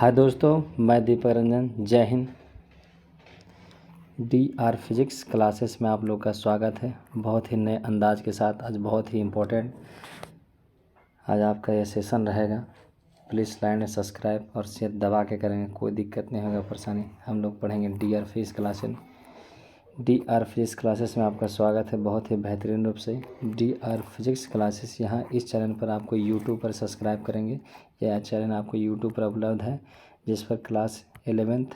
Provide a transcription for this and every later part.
हाय दोस्तों, मैं दीपक रंजन। जय हिंद। DR फिजिक्स क्लासेस में आप लोग का स्वागत है। बहुत ही नए अंदाज के साथ आज बहुत ही इम्पोर्टेंट आज आपका यह सेशन रहेगा। प्लीज़ लाइक एंड सब्सक्राइब और शेयर दबा के करेंगे, कोई दिक्कत नहीं होगा, परेशानी। हम लोग पढ़ेंगे DR physics classes. DR physics classes में आपका स्वागत है बहुत ही बेहतरीन रूप से। DR फिजिक्स क्लासेस यहाँ इस चैनल पर आपको यूट्यूब पर सब्सक्राइब करेंगे। यह चैनल आपको यूट्यूब पर उपलब्ध है, जिस पर क्लास 11th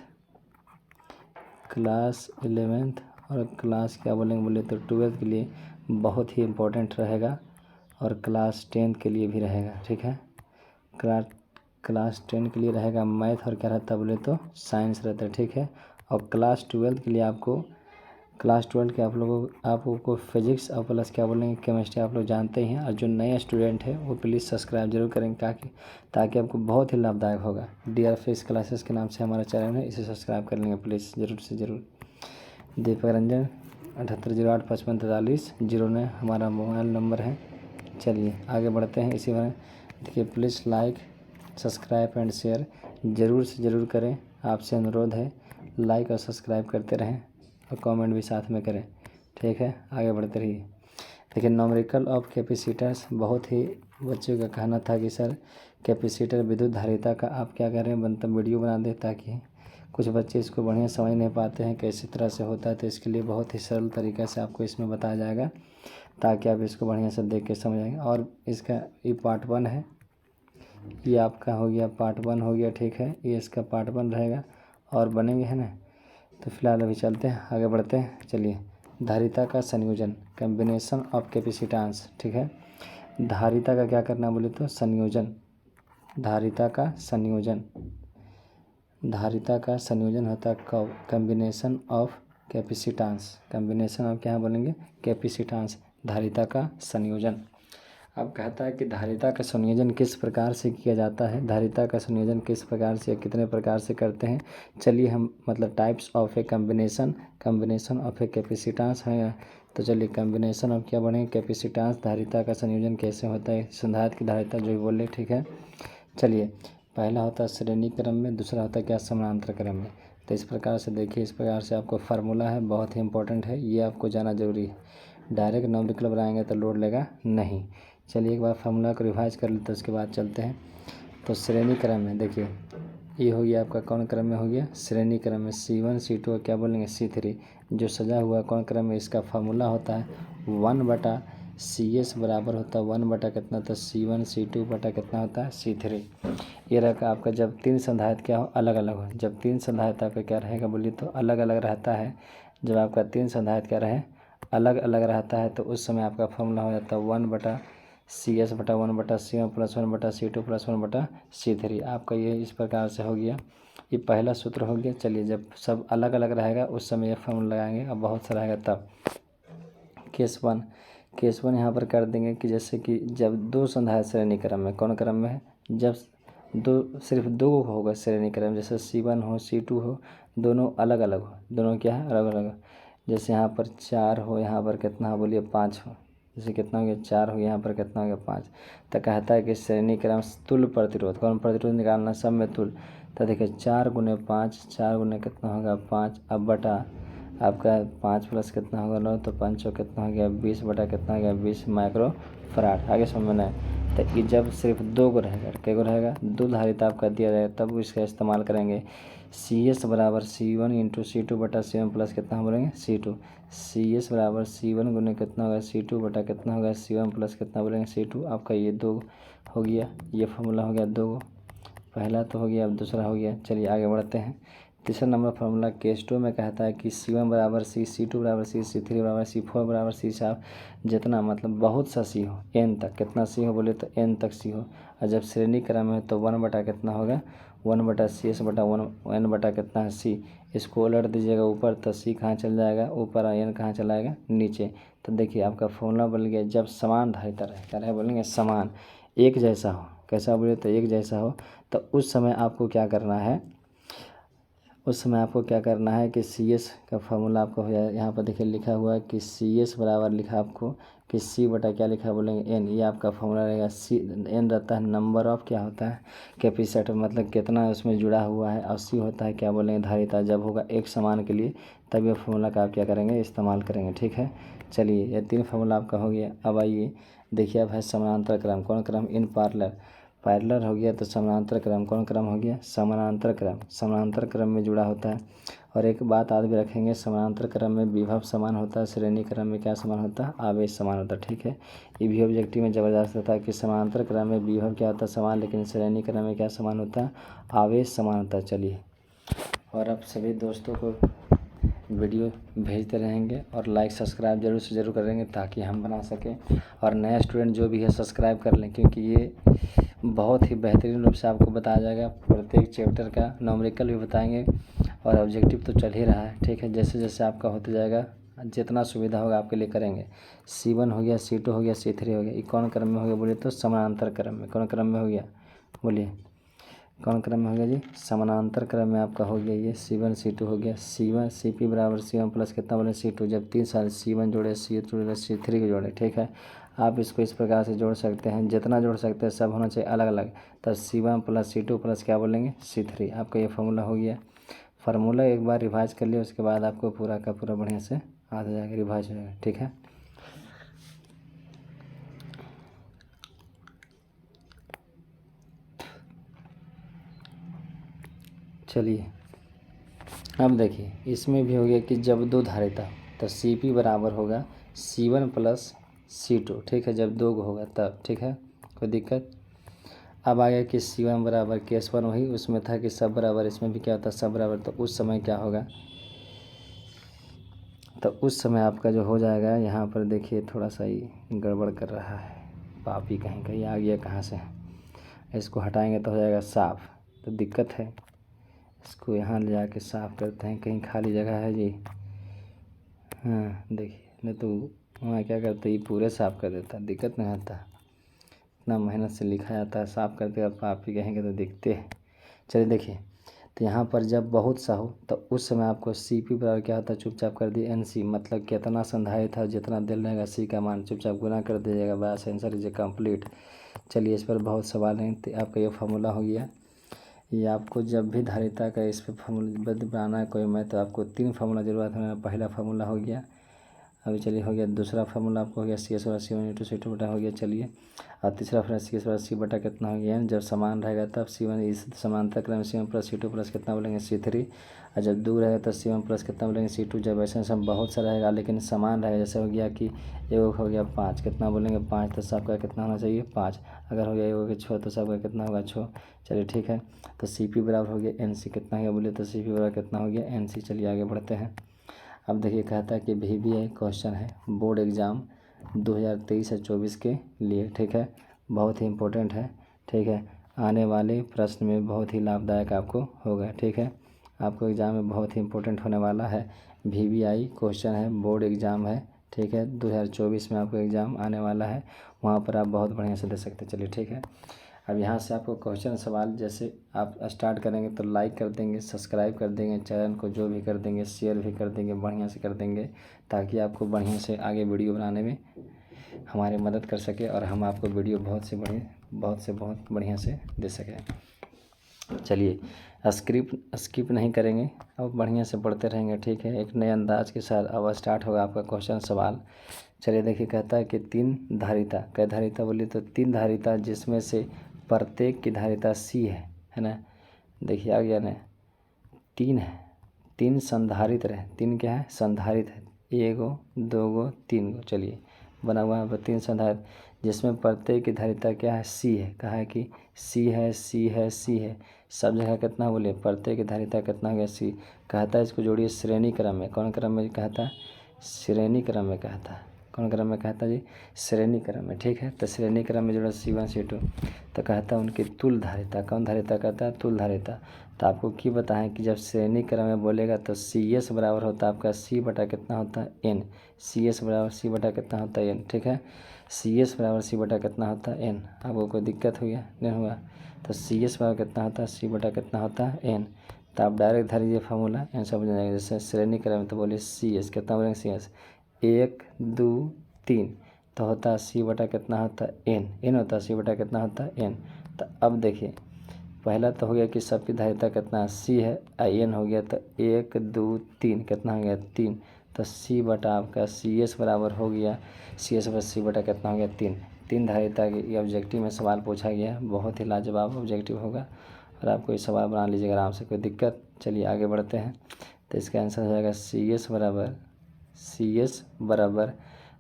और क्लास क्या बोले तो 12th के लिए बहुत ही इम्पोर्टेंट रहेगा, और क्लास 10th के लिए भी रहेगा। ठीक है, क्लास 10 के लिए रहेगा मैथ, और क्या रहता है बोले तो साइंस रहता है। ठीक है, और क्लास 12 के लिए आपको क्लास 12 के आप लोगों को फिजिक्स और प्लस क्या बोलेंगे केमिस्ट्री आप लोग जानते ही हैं। और जो नए स्टूडेंट हैं वो प्लीज़ सब्सक्राइब जरूर करेंगे ताकि आपको बहुत ही लाभदायक होगा। DR फिजिक्स क्लासेस के नाम से हमारा चैनल है, इसे सब्सक्राइब कर लेंगे प्लीज़, ज़रूर से ज़रूर। दीपक रंजन 7808554309 हमारा मोबाइल नंबर है। चलिए आगे बढ़ते हैं। इसी में देखिए, please like subscribe and share ज़रूर से ज़रूर करें। आपसे अनुरोध है, लाइक और सब्सक्राइब करते रहें और कमेंट भी साथ में करें। ठीक है, आगे बढ़ते रहिए। देखिए, न्यूमेरिकल ऑफ कैपेसिटर्स, बहुत ही बच्चों का कहना था कि सर कैपेसिटर विद्युत धारिता का आप क्या कर रहे हैं मतलब वीडियो बना दें, ताकि कुछ बच्चे इसको बढ़िया समझ नहीं पाते हैं कैसी तरह से होता है। तो इसके लिए बहुत ही सरल तरीक़े से आपको इसमें बताया जाएगा, ताकि आप इसको बढ़िया से देख के समझ आएंगे। और इसका ये पार्ट 1 है, ये आपका हो गया पार्ट 1 हो गया। ठीक है, ये इसका पार्ट 1 रहेगा और बनेंगे है ना। तो फिलहाल अभी चलते हैं, आगे बढ़ते हैं। चलिए, धारिता का संयोजन, कम्बिनेशन ऑफ कैपेसिटेंस। ठीक है, धारिता का क्या करना बोले तो संयोजन, धारिता का संयोजन होता है कब, combination of capacitance, combination of क्या बोलेंगे कैपेसिटेंस, धारिता का संयोजन। अब कहता है कि धारिता का संयोजन किस प्रकार से किया जाता है, धारिता का संयोजन किस प्रकार से कितने प्रकार से करते हैं। चलिए हम मतलब types of A combination of A capacitance है। तो चलिए कम्बिनेशन ऑफ क्या बनेगा कैपेसिटेंस, धारिता का संयोजन कैसे होता है, संधारित्र की धारिता जो भी बोले। ठीक है, चलिए पहला होता है श्रेणी क्रम में, दूसरा होता है क्या समानांतर क्रम में। तो इस प्रकार से देखिए, इस प्रकार से आपको फार्मूला है, बहुत ही इंपॉर्टेंट है, ये आपको जाना जरूरी है। डायरेक्ट न्यूमेरिकल बनाएंगे तो लोड लेगा नहीं। चलिए एक बार फार्मूला को रिवाइज कर लेते हैं, उसके बाद चलते हैं। तो श्रेणी क्रम में देखिए, ये हो गया आपका कौन क्रम में हो गया, श्रेणी क्रम में C1 C2 और क्या बोलेंगे C3, जो सजा हुआ कौन क्रम में। इसका फार्मूला होता है 1/CS बराबर होता है 1 बटा कितना, तो C1 C2 बटा कितना होता है C3। ये रखा आपका जब तीन संधारित्र क्या हो अलग अलग हो, जब तीन संधारित्र आपका क्या रहेगा बोलिए तो अलग अलग रहता है। जब आपका तीन संधारित्र क्या रहे अलग अलग रहता है, तो उस समय आपका फॉर्मूला हो जाता है 1/CS बटा 1/C1 plus 1/C2 plus 1/C3। आपका ये इस प्रकार से हो गया, ये पहला सूत्र हो गया। चलिए जब सब अलग अलग रहेगा उस समय ये फॉर्मूला लगाएंगे, अब बहुत सा रहेगा तब। केस वन यहाँ पर कर देंगे कि जैसे कि जब दो संधारित्र श्रेणी क्रम में, कौन क्रम में है, जब सिर्फ दो होगा श्रेणी क्रम, जैसे C1 हो C2 हो, दोनों अलग अलग हो, दोनों क्या है अलग अलग। जैसे यहाँ पर 4 हो, यहाँ पर कितना हो बोलिए 5 हो, जैसे कितना हो गया 4 हो, यहाँ पर कितना हो गया 5। तो कहता है कि श्रेणी क्रम तुल्य प्रतिरोध, कौन प्रतिरोध निकालना सब में तुल्य। तो देखिए 4 गुने 5, 4 गुने कितना होगा 5, अब बटा आपका 5 प्लस कितना होगा 9, तो 5 कितना हो गया 20 बटा कितना हो गया 20 माइक्रो फराड। आगे समझना है। तो ये जब सिर्फ दो को रहेगा, क्या को रहेगा दो धारिता आपका दिया जाएगा, तब इसका इस्तेमाल करेंगे। CS बराबर C1 इंटू C2 बटा C1 प्लस कितना बोलेंगे C2। CS बराबर C1 गुने कितना होगा C2 बटा कितना होगा C1 प्लस कितना बोलेंगे C2। आपका ये दो हो गया, ये फार्मूला हो गया दो, पहला तो हो गया, अब दूसरा हो गया। चलिए आगे बढ़ते हैं। तीसरा नंबर फार्मूला केस 2 में कहता है कि C1 बराबर C, C2 बराबर C, C3 बराबर C, 4 बराबर C, साफ जितना मतलब बहुत सा C हो, n तक कितना C हो बोले तो n तक C हो। और जब श्रेणी क्रम है तो 1 बटा कितना होगा 1/CS बटा 1 n बटा कितना है C। इसको उलट दीजिएगा ऊपर तो C कहाँ चल जाएगा ऊपर, और n कहाँ चला जाएगा नीचे। तो देखिए आपका फॉर्मूला बन गया, जब समान धारिता रहे, क्या रहे बोलेंगे समान, एक जैसा हो, कैसा बोले तो एक जैसा हो, तो उस समय आपको क्या करना है, उस समय आपको क्या करना है कि सी एस का फार्मूला आपको हो जाए। यहाँ पर देखिए लिखा हुआ है कि सी एस बराबर लिखा आपको कि सी बटा क्या लिखा बोलेंगे एन, ये आपका फार्मूला रहेगा। सी एन रहता है नंबर ऑफ क्या होता है कैपेसिटर, मतलब कितना उसमें जुड़ा हुआ है, और सी होता है क्या बोलेंगे धारिता। जब होगा एक समान के लिए तब ये फार्मूला का आप क्या करेंगे इस्तेमाल करेंगे। ठीक है, चलिए ये 3 फार्मूला आपका हो गया। अब आइए देखिए अब है समानांतर क्रम। कौन क्रम? इन पार्लर। पैरेलल हो गया तो समानांतर क्रम। कौन क्रम हो गया? समानांतर क्रम। समानांतर क्रम में जुड़ा होता है। और एक बात आज भी रखेंगे, समानांतर क्रम में विभव समान होता है, श्रेणी क्रम में क्या समान होता है? आवेश समान होता है। ठीक है, ये भी ऑब्जेक्टिव में जबरदस्त होता है कि समानांतर क्रम में विभव क्या होता है? समान, लेकिन श्रेणी क्रम में क्या समान होता है? आवेश समान होता है। चलिए, और अब सभी दोस्तों को वीडियो भेजते रहेंगे और लाइक सब्सक्राइब जरूर से ज़रूर करेंगे ताकि हम बना सकें, और नया स्टूडेंट जो भी है सब्सक्राइब कर लें, क्योंकि ये बहुत ही बेहतरीन रूप से आपको बताया जाएगा। प्रत्येक चैप्टर का न्यूमेरिकल भी बताएंगे और ऑब्जेक्टिव तो चल ही रहा है। ठीक है, जैसे जैसे आपका होते जाएगा जितना सुविधा होगा आपके लिए करेंगे। C1 हो गया, C2 हो गया, C3 हो गया। ये कौन क्रम में हो गया बोलिए तो? समानांतर क्रम में। कौन क्रम में हो गया बोलिए? कौन क्रम में हो गया जी? समानांतर क्रम में आपका हो गया ये C1 C2 हो गया। C1 CP बराबर C1 प्लस कितना बोले C2। जब 3 साल C1 जोड़े, C2 जोड़े, C3 को जोड़े। ठीक है, आप इसको इस प्रकार से जोड़ सकते हैं, जितना जोड़ सकते हैं सब होना चाहिए अलग अलग। तब C1 प्लस C2 प्लस क्या बोलेंगे C3। आपका ये फार्मूला हो गया। फार्मूला एक बार रिवाइज कर लिया उसके बाद आपको पूरा का पूरा बढ़िया से आ जाएगा, रिवाइज हो जाएगा। ठीक है, चलिए अब देखिए इसमें भी हो गया कि जब दो धारिता तो CP बराबर होगा C1 प्लस C2। ठीक है, जब दो होगा तब। ठीक है, कोई दिक्कत? अब आ गया कि C1 बराबर केस 1 वही उसमें था कि सब बराबर, इसमें भी क्या होता है सब बराबर। तो उस समय क्या होगा? तो उस समय आपका जो हो जाएगा, यहाँ पर देखिए थोड़ा सा ही गड़बड़ कर रहा है, पापी कहीं कहीं आ गया कहाँ से। इसको हटाएंगे तो हो जाएगा साफ, तो दिक्कत है। इसको यहाँ ले जाके साफ़ करते हैं, कहीं खाली जगह है जी। हाँ देखिए, नहीं तो वहाँ क्या करते ये पूरे साफ़ कर देता, दिक्कत नहीं होता। इतना मेहनत से लिखा जाता है, साफ़ करते अब आप ही कहेंगे तो दिखते हैं। चलिए देखिए, तो यहाँ पर जब बहुत सा हो तो उस समय आपको CP बराबर क्या होता है? चुपचाप कर दिए NC, मतलब कितना संधारित था जितना दिल रहेगा C का मान चुपचाप गुना कर दीजिएगा, बस आंसर इज कंप्लीट। चलिए, इस पर बहुत सवाल हैं, तो आपका ये फार्मूला हो गया। ये आपको जब भी धारिता का इस पर फार्मूला बनाना है कोई मैं, तो आपको 3 फार्मूला जरूरत है। पहला फार्मूला हो गया, अभी चलिए हो गया। दूसरा फार्मूला आपको हो गया CS बटा C1 इंटू C2 बटा हो गया। चलिए, और तीसरा फिर CS बटा C बटा कितना हो गया? जब समान रहेगा तब C1 इस समांतर क्रम C1 प्लस C2 प्लस कितना बोलेंगे C3। और जब दूर रहेगा तो C1 प्लस कितना बोलेंगे C2। जब ऐसे सब बहुत सा रहेगा लेकिन समान रहेगा, जैसे हो गया कि एक हो गया 5, कितना बोलेंगे 5, तो सबका कितना होना चाहिए 5। अगर हो गया एक हो गया 6 तो सबका कितना होगा 6। चलिए ठीक है, तो CP बराबर हो गया NC, कितना हो गया बोलिए तो CP बराबर कितना हो गया NC। चलिए आगे बढ़ते हैं। अब देखिए कहता है कि VBI क्वेश्चन है बोर्ड एग्ज़ाम 2023 या 24 के लिए। ठीक है, बहुत ही इम्पोर्टेंट है। ठीक है, आने वाले प्रश्न में बहुत ही लाभदायक आपको होगा। ठीक है, आपको एग्ज़ाम में बहुत ही इम्पोर्टेंट होने वाला है। VBI क्वेश्चन है, बोर्ड एग्ज़ाम है। ठीक है, 2024 में आपको एग्ज़ाम आने वाला है, वहाँ पर आप बहुत बढ़िया से दे सकते हैं। चलिए ठीक है, अब यहाँ से आपको क्वेश्चन सवाल जैसे आप स्टार्ट करेंगे तो लाइक कर देंगे, सब्सक्राइब कर देंगे, चैनल को जो भी कर देंगे शेयर भी कर देंगे, बढ़िया से कर देंगे, ताकि आपको बढ़िया से आगे वीडियो बनाने में हमारी मदद कर सके और हम आपको वीडियो बहुत बढ़िया से दे सकें। चलिए, स्किप नहीं करेंगे, अब बढ़िया से पढ़ते रहेंगे। ठीक है, एक नए अंदाज के साथ अब स्टार्ट होगा आपका क्वेश्चन सवाल। चलिए देखिए, कहता है कि 3 धारिता, कै धारिता बोलिए तो 3 धारिता, जिसमें से प्रत्येक की धारिता C है ना। देखिए आ गया ना, 3 है, 3 संधारित रहे, 3 क्या है? संधारित है, 1 गो 2 गो 3 गो। चलिए बना हुआ है 3 संधारित, जिसमें प्रत्येक की धारिता क्या है? C है। कहा है कि C है, C है, C है, सब जगह कितना बोले? प्रत्येक की धारिता कितना हो गया? C। कहता है इसको जोड़िए श्रेणी क्रम में। कौन क्रम में कहता है? श्रेणी क्रम में कहता है। कौन क्रम में कहता है जी? श्रेणी क्रम में। ठीक है, तो श्रेणी क्रम में जोड़ा C1 C2, तो कहता है उनकी तुल्य धारिता। कौन धारिता कहता है? तुल्य धारिता। तो आपको क्या बताएं कि जब श्रेणी क्रम में बोलेगा तो CS बराबर होता है आपका C बटा कितना होता है N। CS बराबर C बटा कितना होता है N। ठीक है, CS बराबर C बटा कितना होता है N। आपको कोई दिक्कत हुई है? नहीं हुआ? तो CS बराबर कितना होता है? C बटा कितना होता है N। तो आप डायरेक्ट धरिए फार्मूला, आंसर बन जाएगा। जैसे श्रेणी क्रम तो बोलिए CS, कितना बोलेंगे CS 1 2 3, तो होता है C बटा कितना होता है N होता है C बटा कितना होता है N। तो अब देखिए पहला तो हो गया कि सबकी धारिता कितना C है, N हो गया, तो 1 2 3 कितना हो गया 3, तो C बटा आपका CS बराबर हो गया CS बटा C बटा कितना हो गया 3 धारिता की। ये ऑब्जेक्टिव में सवाल पूछा गया है, बहुत ही लाजवाब ऑब्जेक्टिव होगा और आपको ये सवाल बना लीजिएगा आराम से, कोई दिक्कत। चलिए आगे बढ़ते हैं। तो इसका आंसर हो जाएगा CS बराबर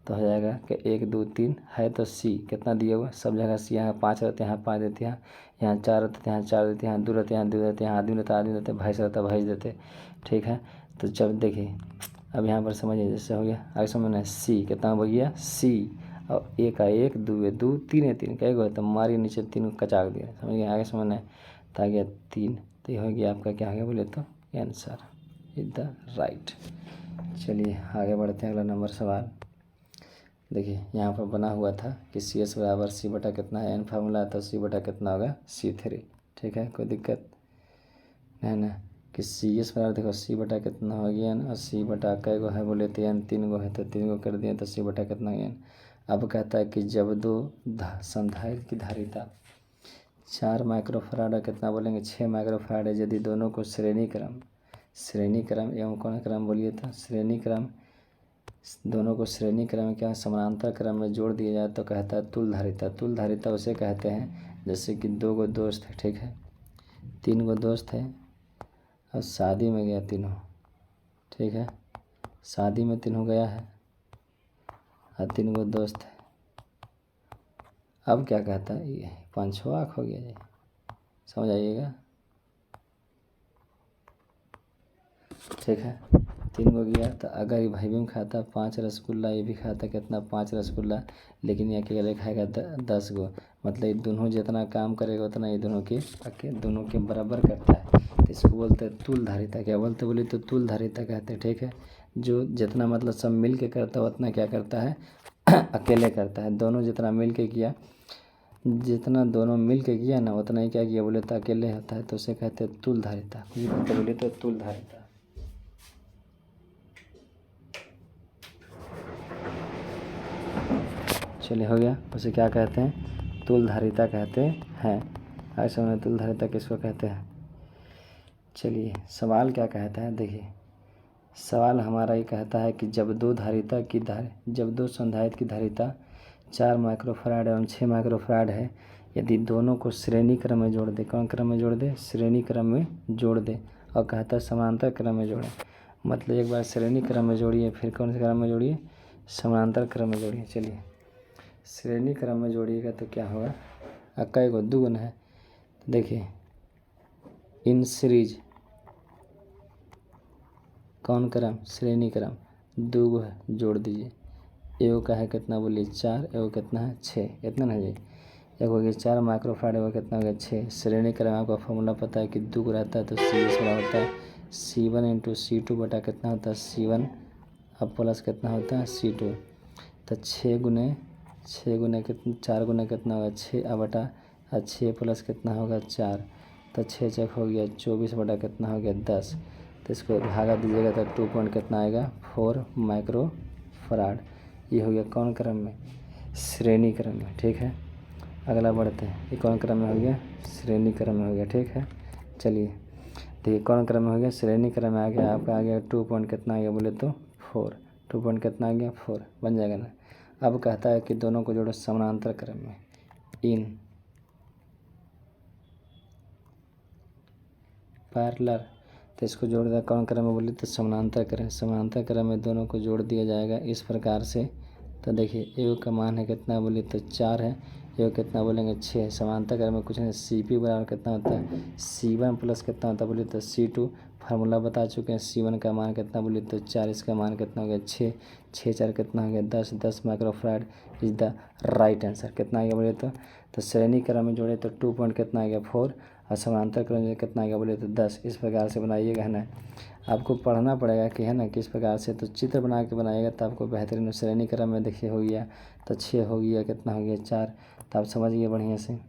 तो हो जाएगा कि 1 2 3 है तो C कितना दिया हुआ सब जगह C, यहाँ 5 रहते हैं, यहाँ 5 देते हैं, यहाँ 4 रहते हैं, यहाँ 4 देते हैं, यहाँ 2 रहते हैं, यहाँ 2 देते हैं, यहाँ आदमी रहता है आदमी देते हैं, भैंस रहता है भैंस देते। ठीक है, तो जब देखिए अब यहाँ पर समझिए जैसे हो गया आगे समझना C कितना हो गया C और 1 का 1 2 है 2 3 है 3 क्या गया तो मारी नीचे 3 को कचाक दिया, समझ गए। आगे समझना है तो आ गया 3, तो ये हो गया आपका क्या आ गया बोले तो आंसर इज द राइट। चलिए आगे बढ़ते हैं, अगला नंबर सवाल। देखिए यहाँ पर बना हुआ था कि CS बराबर C बटा कितना है, N फार्मूला है तो C बटा कितना होगा C3। ठीक है, कोई दिक्कत नहीं ना कि CS बराबर देखो C बटा कितना हो गया N और C बटा कै गो है बोले तो N 3 गो है, तो 3 गो कर दिए तो C बटा कितना N। अब कहता है कि जब दो संधारित्र की धारिता 4 माइक्रोफराड और कितना बोलेंगे 6 माइक्रोफराड है, यदि दोनों को श्रेणी क्रम एवं कौन क्रम बोलिए तो श्रेणी क्रम, दोनों को श्रेणी क्रम क्या समानांतर क्रम में जोड़ दिया जाए तो कहता है तुल्य धारिता उसे कहते हैं जैसे कि 2 गो दोस्त है, ठीक है 3 गो दोस्त है और शादी में गया तीनों, ठीक है शादी में तीनों गया है और 3 गो दोस्त है। अब क्या कहता है ये 5वां आँख हो गया जी, समझ आइएगा। ठीक है 3 गो गया, तो अगर ये भाई भी खाता 5 रसगुल्ला, ये भी खाता कितना 5 रसगुल्ला, लेकिन ये अकेले खाएगा 10 गो, मतलब ये दोनों जितना काम करेगा उतना ये दोनों के बराबर करता है, तो इसको बोलते हैं तुल्य धारिता। क्या बोलते बोले तो तुल्य धारिता कहते हैं। ठीक है, जो जितना मतलब सब मिल के करता है उतना क्या करता है अकेले करता है, दोनों जितना मिल के किया, जितना दोनों मिल के किया ना उतना ही क्या किया बोले तो अकेले होता है, तो उसे कहते हैं तुल्य धारिता। कुछ बोलते बोले तो तुल्य धारिता। चलिए हो गया, उसे क्या कहते हैं तुल्य धारिता कहते हैं। आगे समझ तुल्य धारिता किसको कहते हैं। चलिए सवाल क्या कहता है, देखिए सवाल हमारा ये कहता है कि जब दो संधारित्र की धारिता 4 माइक्रोफराड एवं 6 माइक्रोफराड है, यदि दोनों को श्रेणी क्रम में जोड़ दे, कौन क्रम में जोड़ दे श्रेणी क्रम में जोड़ दे, और कहता है समानांतर क्रम में जोड़े, मतलब एक बार श्रेणी क्रम में जोड़िए फिर कौन से क्रम में जोड़िए समानांतर क्रम में जोड़िए। चलिए श्रेणी क्रम में जोड़िएगा तो क्या होगा, अक्का को 2 गुना है, देखिए इन सीरीज कौन क्रम श्रेणी क्रम 2 गो है, जोड़ दीजिए, एगो का है कितना बोलिए 4, एगो कितना है 6, इतना ना जी, एक हो गया 4 माइक्रोफराड, एगो कितना हो गया 6। श्रेणी क्रम आपका फॉर्मूला पता है कि 2 को रहता है तो CS बड़ा होता है C1 इंटू C2 बटा कितना होता है C1 अब प्लस कितना होता है C2, तो 6 गुने कितना 4 गुने कितना होगा 6 बटा 6 प्लस कितना होगा 4, तो 6 चक हो गया 24 बटा कितना हो गया 10, तो इसको भागा दीजिएगा तो 2 पॉइंट कितना आएगा 4 माइक्रोफराड। ये हो गया कौन क्रम में श्रेणी क्रम में। ठीक है, अगला बढ़ते हैं, ये कौन क्रम में हो गया श्रेणी क्रम में हो गया। ठीक है, चलिए देखिए कौन क्रम में हो गया श्रेणी क्रम में आ गया, आपका आ गया 2 पॉइंट कितना आ गया बोले तो 4, 2 पॉइंट कितना आ गया 4 बन जाएगा ना। अब कहता है कि दोनों को जोड़ो समानांतर क्रम में, इन पैरेलल, तो इसको जोड़ दिया कौन क्रम में बोले तो समानांतर क्रम में दोनों को जोड़ दिया जाएगा इस प्रकार से। तो देखिए एगो का मान है कितना बोले तो 4 है, एगो कितना बोलेंगे 6 है, समानांतर क्रम में कुछ नहीं, CP बराबर कितना होता है C1 प्लस कितना होता है बोले तो C2, फार्मूला बता चुके हैं, C1 का मान कितना बोले तो 4, इसका मान कितना हो गया 6, 6 4 कितना हो गया 10 microfarad is the right answer. कितना आ गया बोले तो श्रेणी क्रम में जोड़े तो 2 पॉइंट कितना आ गया 4 और समानांतर क्रम में कितना आ गया बोले तो 10। इस प्रकार से बनाइएगा है ना, आपको पढ़ना पड़ेगा कि है ना किस प्रकार से, तो चित्र बना के बनाइएगा तो आपको बेहतरीन। श्रेणी क्रम में देखिए हो गया तो 6 हो गया कितना हो गया 4, तो आप समझिए बढ़िया से।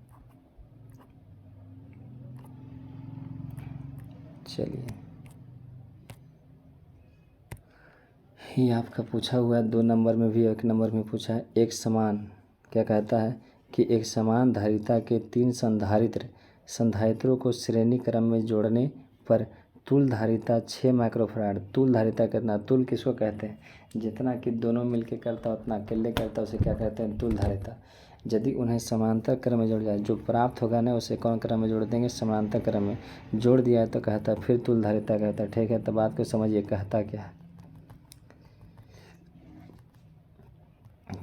चलिए, ये आपका पूछा हुआ है 2 नंबर में भी 1 नंबर में पूछा है। एक समान क्या कहता है कि एक समान धारिता के 3 संधारित्रों को श्रेणी क्रम में जोड़ने पर तुल धारिता 6 माइक्रोफराड। तुल धारिता कितना? तुल किसको कहते हैं? जितना कि दोनों मिलके करता उतना अकेले करता उसे क्या कहते हैं? तुल धारिता। यदि उन्हें समांतर क्रम में जोड़ जाए, जो प्राप्त होगा ना उसे कौन क्रम में जोड़ देंगे? समांतर क्रम में जोड़ दिया है तो कहता है फिर तुल धारिता कहता है। ठीक है, तो बात को समझिए कहता क्या है।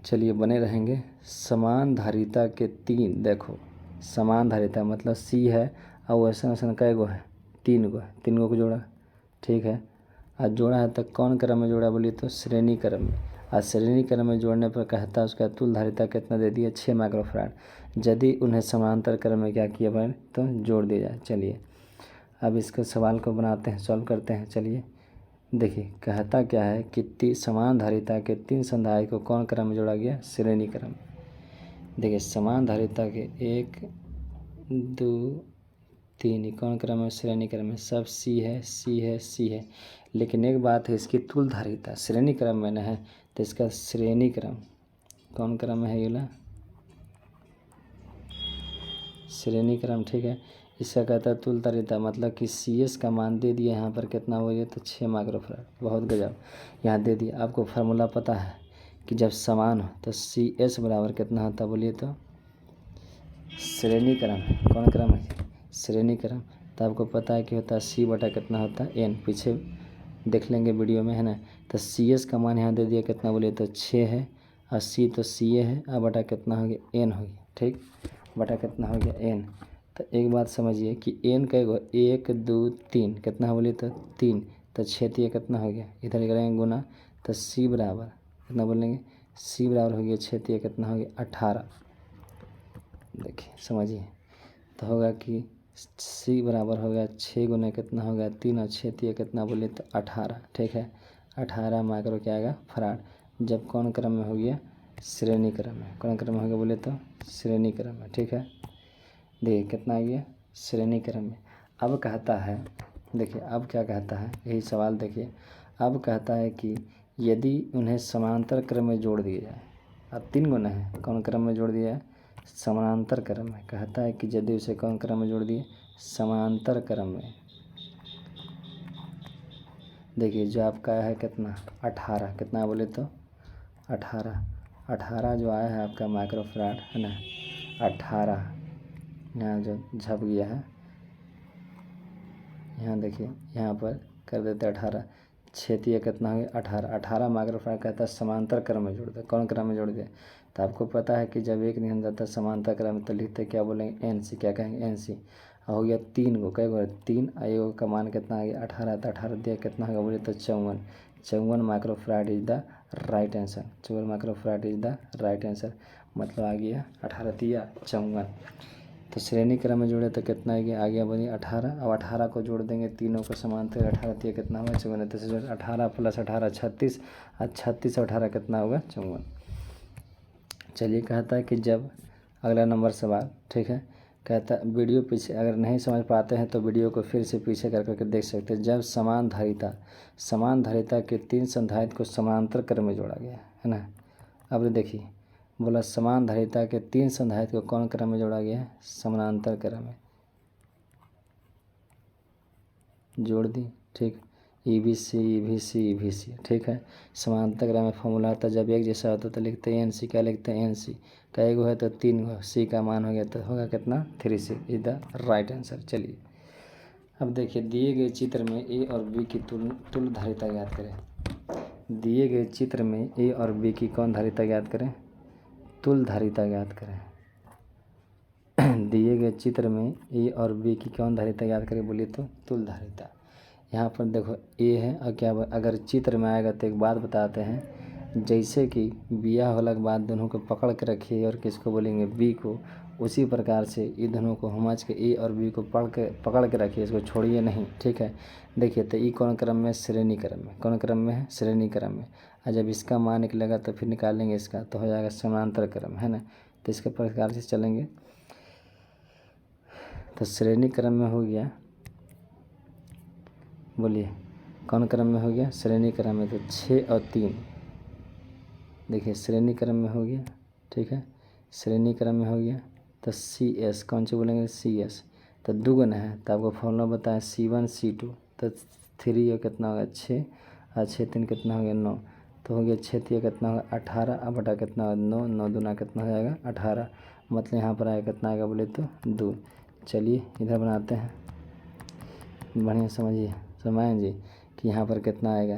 चलिए बने रहेंगे। समान धारिता के 3, देखो समान धारिता मतलब सी है और वैसा वैसा कै गो है? 3 गो है, 3 गो को जोड़ा। ठीक है, आज जोड़ा है तो कौन क्रम में जोड़ा बोलिए तो श्रेणी क्रम में। आज श्रेणी क्रम में जोड़ने पर कहता है उसका तुल धारिता कितना दे दिया? 6 माइक्रोफराड। यदि उन्हें समांतर क्रम में क्या किया भाई तो जोड़ दिया जाए। चलिए अब इसके सवाल को बनाते हैं, सॉल्व करते हैं। चलिए देखिए कहता क्या है कि समान धारिता के 3 संधारित्र को कौन क्रम में जोड़ा गया? श्रेणी क्रम। देखिए समान धारिता के 1 2 3 कौन क्रम है? श्रेणी क्रम में। सब सी है सी है सी है, लेकिन एक बात है इसकी तुल धारिता श्रेणी क्रम में न है तो इसका श्रेणी क्रम कौन क्रम में है? ये ला श्रेणी क्रम। ठीक है, इसका कहता है तुल धारिता मतलब कि सी एस का मान दे दिया यहाँ पर कितना हो गया तो 6 माइक्रोफराड। बहुत गजब, यहाँ दे दिया। आपको फार्मूला पता है कि जब समान हो तो सी एस बराबर कितना होता बोलिए तो श्रेणी क्रम। कौन क्रम है? श्रेणी क्रम। तो आपको पता है कि होता है सी बटा कितना होता है एन, पीछे देख लेंगे वीडियो में है ना। तो सी एस का मान यहाँ दे दिया कितना बोलिए तो 6 है, और सी तो सी ए है, और बटा कितना हो गया? एन हो गया। ठीक, बटा कितना हो गया? एन। तो एक बात समझिए कि एन कै गो? 1 2 3 कितना बोलिए तो 3, तो 6 3 कितना हो गया? इधर करेंगे गुना तो सी बराबर कितना बोलेंगे? सी बराबर हो गया 6 3 कितना हो गया? 18। देखिए समझिए तो होगा कि सी बराबर हो गया 6 गुना कितना हो गया? 3, और 6 3 कितना बोले तो 18। ठीक है, 18 माइक्रो क्या आएगा? फराड। जब कौन क्रम में हो गया? श्रेणी क्रम में। कौन क्रम में हो गया बोले तो श्रेणी क्रम में। ठीक है, देखिए कितना आ गया? श्रेणी क्रम में। अब कहता है, देखिए अब क्या कहता है, यही सवाल देखिए। अब कहता है कि यदि उन्हें समांतर क्रम में जोड़ दिया जाए। अब 3 गुना है, कौन क्रम में जोड़ दिया है? समानांतर क्रम में। कहता है कि यदि उसे कौन क्रम में जोड़ दिए? समांतर क्रम में। देखिए जो आपका है कितना? 18। कितना बोले तो 18 जो आया है आपका माइक्रोफराड है ना। 18 यहाँ जो झप गया है, यहाँ देखिए यहाँ पर कर देते 18। 6 3 कितना हो गया? 18 माइक्रोफराड। कहता है समांतर क्रम में जोड़ दे। कौन क्रम में जोड़ दे? तो आपको पता है कि जब एक नहीं जाता समांतर क्रम में तो लिखते क्या बोलेंगे? N C. क्या कहेंगे? N C. हो गया 3 गो, कई गो? 3, आयोग का मान कितना आ गया? 18। तो 18 दिया कितना होगा बोले तो 54 microfarad is the right answer. 54 microfarad is the right answer, मतलब आ गया 18 दिया 54। तो श्रेणी क्रम में जोड़े तो कितना आ गया बनी 18। अब 18 को जोड़ देंगे तीनों को समांतर। 18 दिया कितना होगा? 54। तो 18 + 18 36, और 36 और 18 कितना होगा? 54। चलिए कहता है कि जब अगला नंबर सवाल, ठीक है, कहता है वीडियो पीछे अगर नहीं समझ पाते हैं तो वीडियो को फिर से पीछे कर करके देख सकते हैं। जब समान धारिता के 3 संधारित्र को समांतर क्रम में जोड़ा गया है ना। अब देखिए बोला समान धारिता के 3 संधारित्र को कौन क्रम में जोड़ा गया है? समानांतर क्रम में जोड़ दी। ठीक, ई भी सी। ठीक है, समांतर क्रम में फॉर्मूला आता है जब एक जैसा होता तो लिखते हैं एन सी। क्या लिखते हैं? N C. कई गो है तो 3 गो, सी का मान हो गया तो होगा कितना? 3 सी इज द राइट आंसर। चलिए अब देखिए दिए गए चित्र में ए और बी की तुल्य धारिता ज्ञात करें। दिए गए चित्र में ए और बी की कौन धारिता ज्ञात करें? तुल्य धारिता ज्ञात करें। दिए गए चित्र में ए और बी की कौन धारिता ज्ञात करें बोलिए तो तुल्य धारिता। यहाँ पर देखो ए है और क्या अगर चित्र में आएगा तो एक बात बताते हैं, जैसे कि बिया होने के बाद दोनों को पकड़ के रखिए और किसको बोलेंगे? बी को। उसी प्रकार से इन दोनों को समझ के ए और बी को पकड़ के रखिए, इसको छोड़िए नहीं। ठीक है, देखिए तो ई कौन क्रम में? श्रेणी क्रम में। कौन क्रम में है? श्रेणी क्रम में। और जब इसका मान निकलेगा तो फिर निकालेंगे इसका तो हो जाएगा समांतर क्रम है ना। तो इसके प्रकार से चलेंगे तो श्रेणी क्रम में हो गया बोलिए कौन क्रम में हो गया, श्रेणी क्रम में। तो 6 और 3 देखिए श्रेणी क्रम में हो गया, ठीक है, श्रेणी क्रम में हो गया। तो CS कौन से बोलेंगे, CS। तो दुगुन है तो आपको फॉर्मूला बताया C1 C2। तो 3 और कितना होगा 6 और 6 3 कितना हो गया 9। तो हो गया 6 3 कितना होगा 18 अब बटा कितना होगा 9, 9 दूना कितना हो जाएगा 18। मतलब यहाँ पर आएगा कितना आएगा बोले तो 2। चलिए इधर बनाते हैं, बढ़िया समझिए समझें जी कि यहाँ पर कितना आएगा,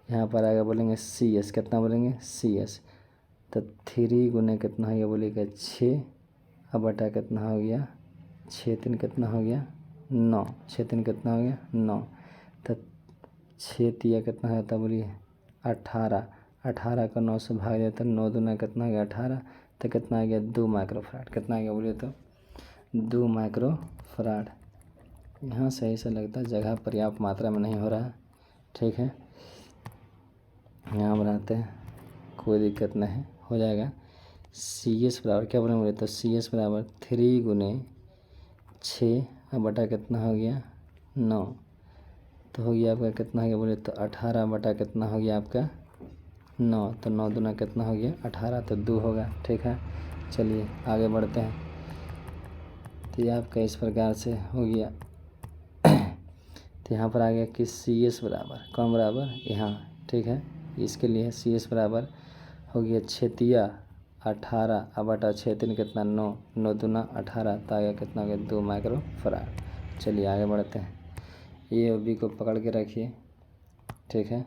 यहाँ पर आएगा बोलेंगे CS कितना बोलेंगे CS। तो 3 गुने कितना हो गया बोलिएगा 6 अब बटा कितना हो गया 6 3 कितना हो गया 9, 6 3 कितना हो गया 9। तो 6 3 कितना होता बोलिए 18, 18 को 9 से भाग देता 9 दूना कितना हो गया 18। तो कितना आ गया 2 माइक्रोफराड, कितना आ गया बोलिए तो 2 माइक्रोफराड। यहाँ सही से लगता है जगह पर्याप्त मात्रा में नहीं हो रहा है, ठीक है। यहाँ बनाते हैं, कोई दिक्कत नहीं हो जाएगा। CS बराबर क्या बोलेंगे बोले तो CS बराबर 3 गुने 6 अब बटा कितना हो गया 9। तो हो गया आपका कितना हो गया बोले तो 18 बटा कितना हो गया आपका 9। तो 9 दूना कितना हो गया 18, तो 2 होगा, ठीक है। चलिए आगे बढ़ते हैं। तो ये आपका इस प्रकार से हो गया। तो यहाँ पर आ गया कि CS बराबर कौन बराबर यहाँ, ठीक है। इसके लिए CS बराबर हो गया 6 तिया 18 अब बटा 6 3 कितना 9, 9 दूना 18। तो आ गया कितना हो गया 2 माइक्रोफराड। चलिए आगे बढ़ते हैं। A और B को पकड़ के रखिए, ठीक है।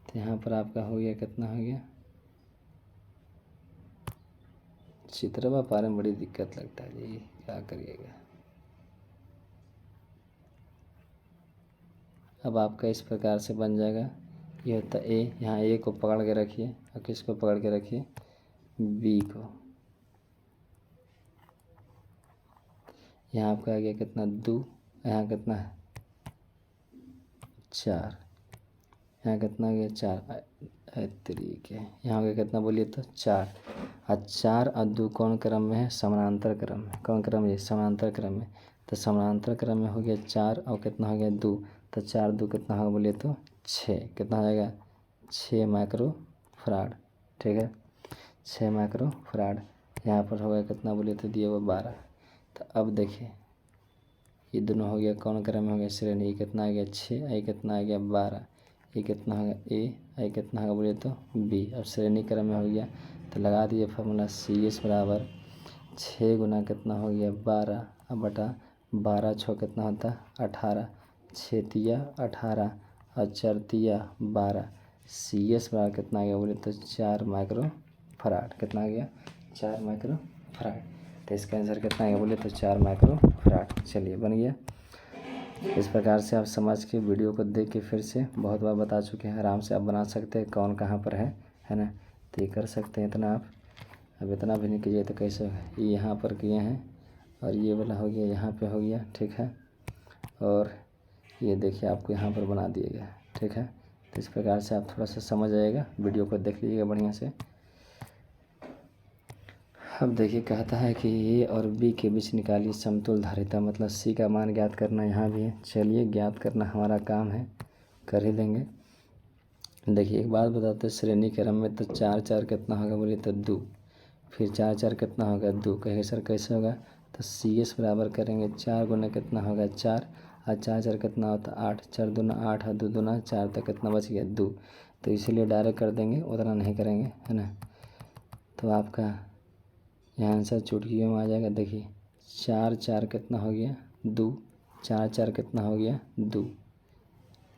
तो यहाँ पर आपका हो गया कितना हो गया, चित्रवा पारे में बड़ी दिक्कत लगता है जी, क्या करिएगा। अब आपका इस प्रकार से बन जाएगा, ये होता है A, यहाँ A को पकड़ के रखिए और किसको पकड़ के रखिए B को। यहाँ आपका आ गया कितना 2, यहाँ कितना है 4, यहाँ कितना हो गया 4 तरीके, यहाँ हो गया कितना बोलिए तो 4। और 4 और 2 कौन क्रम में है, समानांतर क्रम में। कौन क्रम में, समानांतर क्रम में। तो समानांतर क्रम में हो गया 4 और कितना हो गया 2। तो 4 2 कितना होगा बोलिए तो 6, कितना हो जाएगा 6 माइक्रोफराड, ठीक है 6 माइक्रोफराड। यहाँ पर हो गया कितना बोलिए तो दिया हुआ 12। तो अब देखिए ये दोनों हो गया कौन क्रम में हो गया श्रेणी, ये कितना आ गया 6, ये कितना आ गया 12, ये कितना होगा A, ये कितना होगा बोलिए तो B। अब श्रेणी क्रम में हो गया तो लगा दिए फार्मूला CS बराबर 6 गुना कितना हो गया 12 अब बटा 12 6 कितना होता है 18, 6 तिया 18 और 4 तिया 12। CS बराबर कितना आ गया बोले तो 4 माइक्रोफराड, कितना आ गया 4 माइक्रोफराड। तो इसका आंसर कितना आ गया बोले तो 4 माइक्रोफराड। चलिए बन गया। इस प्रकार से आप समझ के वीडियो को देख के फिर से बहुत बार बता चुके हैं, आराम से आप बना सकते हैं कौन कहाँ पर है ना। तो ये कर सकते हैं इतना आप, अब इतना भी नहीं कीजिए तो कैसे होगा। ये यहाँ पर किए हैं और ये वाला हो गया यहाँ पे हो गया, ठीक है। और ये देखिए आपको यहाँ पर बना दिया गया, ठीक है। तो इस प्रकार से आप थोड़ा सा समझ आएगा, वीडियो को देख लीजिएगा बढ़िया से। अब देखिए कहता है कि A और B के बीच निकालिए समतुल धारिता, मतलब C का मान ज्ञात करना यहाँ भी है। चलिए ज्ञात करना हमारा काम है, कर ही देंगे। देखिए एक बात बताते हैं, श्रेणी क्रम में तो 4 4 कितना होगा बोलिए तो 2, फिर 4 4 कितना होगा 2। कहेंगे सर कैसे होगा, तो CS बराबर करेंगे 4 गुना कितना होगा 4 और 4 4 कितना होता है 8, 4 दूना 8 और 2 दूना 4, तक कितना बच गया 2। तो इसीलिए डायरेक्ट कर देंगे, उतना नहीं करेंगे, है ना। तो आपका यहाँ आंसर चुटकियों में आ जाएगा। देखिए 4 4 कितना हो गया 2, 4 4 कितना हो गया 2,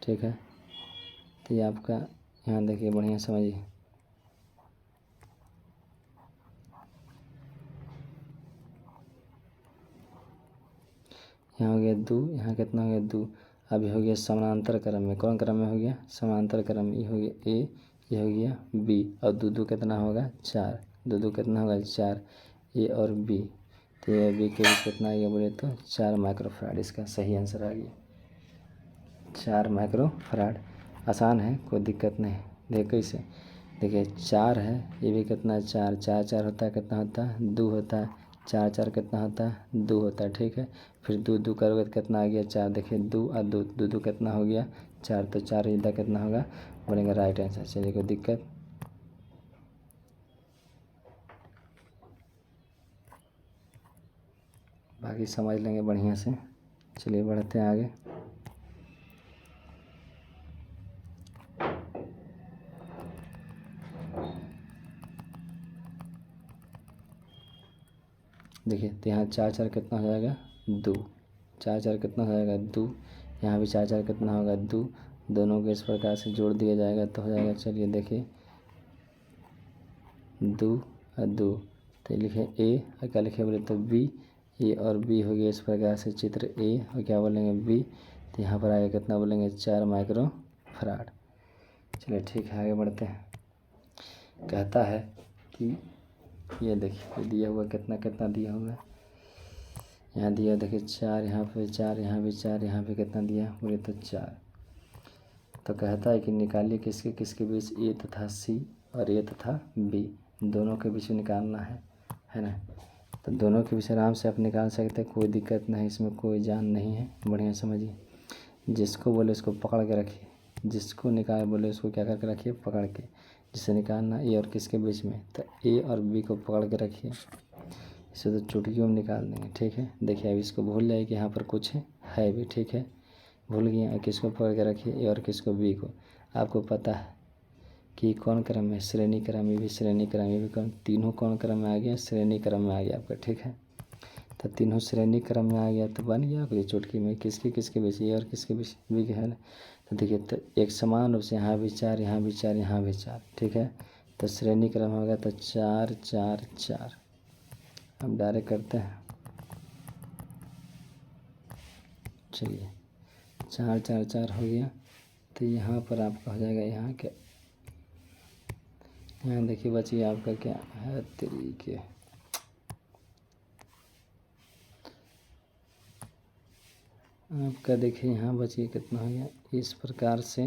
ठीक है। तो ये आपका यहाँ देखिए बढ़िया समझिए, यहाँ हो गया 2, यहाँ कितना हो गया 2। अभी हो गया समानांतर क्रम में, कौन क्रम में हो गया समानांतर क्रम में। ये हो गया A, ये हो गया B और 2 2 कितना होगा 4, 2 2 कितना होगा 4, A और B। तो A और B के बीच कितना आ गया बोले तो 4 माइक्रोफराड, इसका सही आंसर आ गया 4 माइक्रोफराड। आसान है, कोई दिक्कत नहीं। देखिए कैसे, देखिए 4 है, ये भी कितना है 4, 4 4 होता है कितना होता है 2 होता है, 4 4 कितना होता है 2 होता है, ठीक है। फिर 2 2 करोगे तो कितना आ गया 4, देखिए 2 और 2 2 2 कितना हो गया 4, तो 4 इधर कितना होगा बोलेंगे राइट आंसर। चलिए कोई दिक्कत, बाकी समझ लेंगे बढ़िया से। चलिए बढ़ते हैं आगे। देखिए तो यहाँ 4 4 कितना हो जाएगा 2, 4 4 कितना हो जाएगा 2, यहाँ भी 4 4 कितना होगा 2, दोनों को इस प्रकार से जोड़ दिया जाएगा तो हो जाएगा। चलिए देखिए 2 और 2, तो लिखे ए और क्या लिखे बोले तो बी, ए और बी हो गया इस प्रकार से चित्र ए और क्या बोलेंगे बी, तो यहाँ पर आगे कितना बोलेंगे 4 माइक्रो फराड। चलिए ठीक है आगे बढ़ते हैं। कहता है कि ये देखिए दिया हुआ कितना कितना दिया हुआ है, यहाँ दिया देखिए 4, यहाँ पे 4, यहाँ भी 4, यहाँ पे कितना दिया बोले तो 4। तो कहता है कि निकालिए किसके किसके बीच ए तथा सी और ए तथा बी दोनों के बीच में निकालना है ना। तो दोनों के बीच आराम से आप निकाल सकते हैं, कोई दिक्कत नहीं, इसमें कोई जान नहीं है। बढ़िया समझिए, जिसको बोले उसको पकड़ के रखिए, जिसको निकाल बोले उसको क्या करके रखिए पकड़ के, जिससे निकालना ए और किसके बीच में, तो ए और बी को पकड़ के रखिए, इसे तो चुटकियों में निकाल देंगे, ठीक है। देखिए अब इसको भूल जाए कि यहाँ पर कुछ है भी, ठीक है, भूल गए। किसको पकड़ के रखिए ए और किसको बी को। आपको पता है कि कौन क्रम में, श्रेणी क्रम, ये भी श्रेणी क्रम, ये भी क्रम, तीनों कौन क्रम में आ गया श्रेणी क्रम में आ गया आपका, ठीक है। तो तीनों श्रेणी क्रम में आ गया तो बन गया आपकी चुटकी में किसके किसके बीच ए और किसके बीच बी के, है ना। तो देखिए तो एक समान रूप से यहाँ भी 4, यहाँ भी 4, यहाँ भी 4, ठीक है। तो श्रेणी क्रम होगा तो 4 4 4। अब डायरेक्ट करते हैं, चलिए 4 4 4 हो गया। तो यहाँ पर आपका हो जाएगा यहाँ क्या, यहाँ देखिए बचिए आपका क्या है तरीके, आपका देखिए यहाँ बचिए कितना हो गया इस प्रकार से।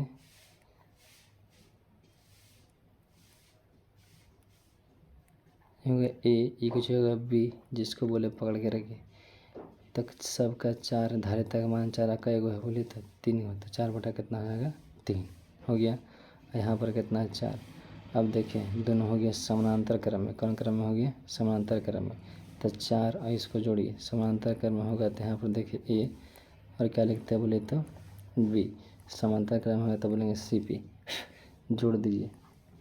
होगा ए कुछ होगा बी, जिसको बोले पकड़ के रखिए। तक सबका 4 धारिता का मान 4 का एगो है बोले तो 3 हो, तो 4 बटा कितना हो जाएगा 3 हो गया। यहाँ पर कितना है 4। अब देखिए दोनों हो गया समानांतर क्रम में, कौन क्रम में हो गया समानांतर क्रम में। तो 4 और इसको जोड़िए समानांतर क्रम में होगा तो यहाँ पर देखिए ए और क्या लिखते हैं बोले तो बी, समांतर क्रम होगा तो बोलेंगे सी पी, जोड़ दीजिए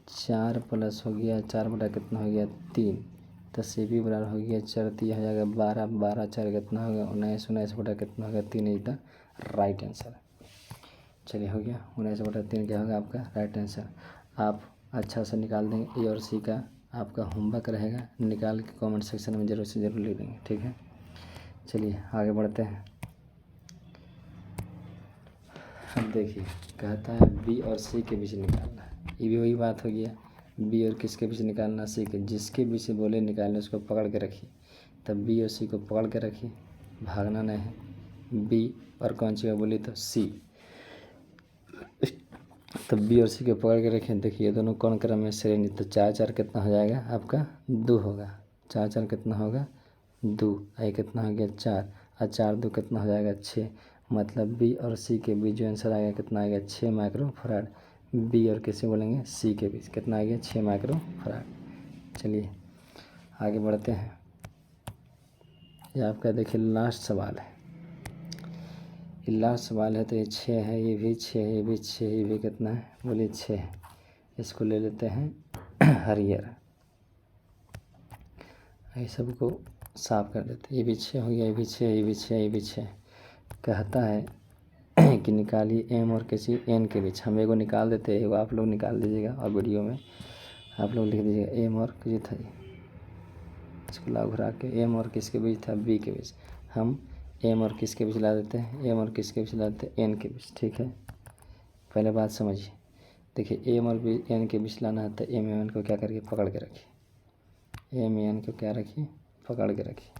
4 प्लस हो गया 4 बटा कितना हो गया 3, तो सी पी बराबर हो गया 4 3 हो जाएगा 12, 12 4 कितना होगा 19, 19 बटा कितना होगा 3 इज द राइट आंसर। चलिए हो गया 19 बटा 3 क्या होगा आपका राइट आंसर। आप अच्छा से निकाल देंगे, ए और सी का आपका होमवर्क रहेगा, निकाल के कमेंट सेक्शन में ज़रूर से ज़रूर लिख देंगे, ठीक है। चलिए आगे बढ़ते हैं। अब देखिए कहता है बी और सी के बीच निकालना है, ये भी वही बात हो गया, बी और किसके बीच निकालना सी के, जिसके बीच से बोले निकालने उसको पकड़ के रखिए। तब बी और सी को पकड़ के रखिए, भागना नहीं है। बी और कौन सी का बोले तो सी, तब बी और सी को पकड़ के रखें। देखिए दोनों कौन क्रम में श्रेणी, तो 4 4 कितना हो जाएगा आपका 2 होगा, 4 4 कितना होगा 2, आई कितना हो गया 4 और 4 2 कितना हो जाएगा 6, मतलब बी और सी के बीच जो आंसर आएगा कितना आएगा 6 माइक्रो फराड। बी और किसे बोलेंगे सी के बीच कितना आ गया 6 माइक्रो फराड। चलिए आगे बढ़ते हैं। ये आपका देखिए लास्ट सवाल है, ये लास्ट सवाल है। तो ये 6 है, ये भी 6 है, ये भी 6, ये भी कितना है बोलिए 6 है। इसको ले लेते हैं हरियर, ये सबको साफ कर देते हैं। ये भी 6 हो गया, ये भी 6, ये भी 6, ये भी 6। कहता है कि निकालिए एम और किसी एन के बीच। हम एगो निकाल देते हैं, एगो आप लोग निकाल दीजिएगा और वीडियो में आप लोग लिख दीजिएगा एम और किसी था, इसको ला घुरा के एम और किसके बीच था बी के बीच। हम एम और किसके बीच ला देते हैं, एम और किसके बीच ला देते हैं एन के बीच, ठीक है। पहले बात समझिए, देखिए एम और बी एन के बीच लाना है तो एम एन को क्या करके पकड़ के रखिए, एम एन को क्या रखिए पकड़ के रखिए,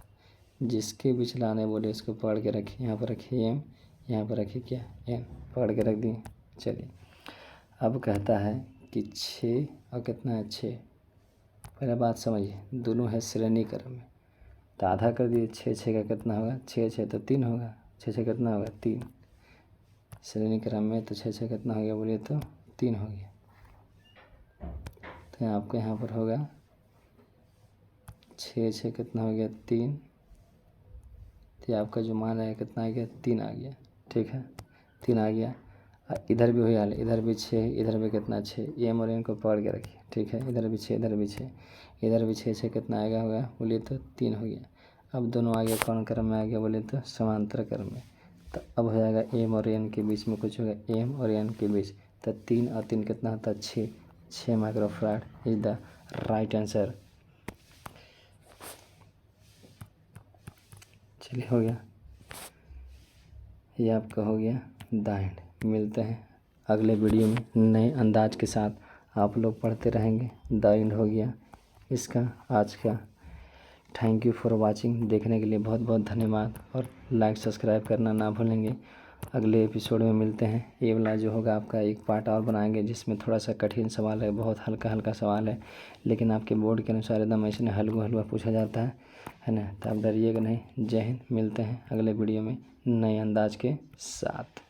जिसके बीच लाने बोले उसको पकड़ के रखिए। यहाँ पर रखिए एम, यहाँ पर रखिए क्या एन, पकड़ के रख दिए। चलिए अब कहता है कि 6 और कितना है 6। पहले बात समझिए, दोनों है श्रेणी क्रम में, तो आधा कर दिए, 6 6 का कितना होगा, 6 6 तो 3 होगा, 6 6 कितना होगा 3, श्रेणी क्रम में तो 6 6 कितना हो गया बोलिए तो 3 हो गया। तो आपको यहाँ पर होगा 6 6 कितना हो गया 3, तो आपका जो मान है कितना आ गया 3 आ गया, ठीक है 3 आ गया। इधर भी वही हाल है, इधर भी 6, इधर भी कितना 6, एम और एन को पकड़ के रखिए, ठीक है इधर भी 6 इधर भी 6, इधर भी 6 6 कितना आएगा होगा बोलिए तो 3 हो गया। अब दोनों आगे कौन क्रम में आ गया बोले तो समांतर क्रम में, तो अब हो जाएगा एम और एन के बीच में कुछ होगा, एम और एन के बीच, तो 3 और 3 कितना होता है 6, 6 microfarad is the right answer. चलिए हो गया, ये आपका हो गया द एंड। मिलते हैं अगले वीडियो में नए अंदाज के साथ, आप लोग पढ़ते रहेंगे। द एंड हो गया इसका आज का। थैंक यू फॉर वाचिंग, देखने के लिए बहुत बहुत धन्यवाद, और लाइक सब्सक्राइब करना ना भूलेंगे। अगले एपिसोड में मिलते हैं। ये वाला जो होगा आपका एक पार्ट और बनाएंगे जिसमें थोड़ा सा कठिन सवाल है, बहुत हल्का हल्का सवाल है, लेकिन आपके बोर्ड के अनुसार एकदम ऐसे हल्का हल्का पूछा जाता है ना, तो आप डरिएगा नहीं। जय हिंद, मिलते हैं अगले वीडियो में नए अंदाज के साथ।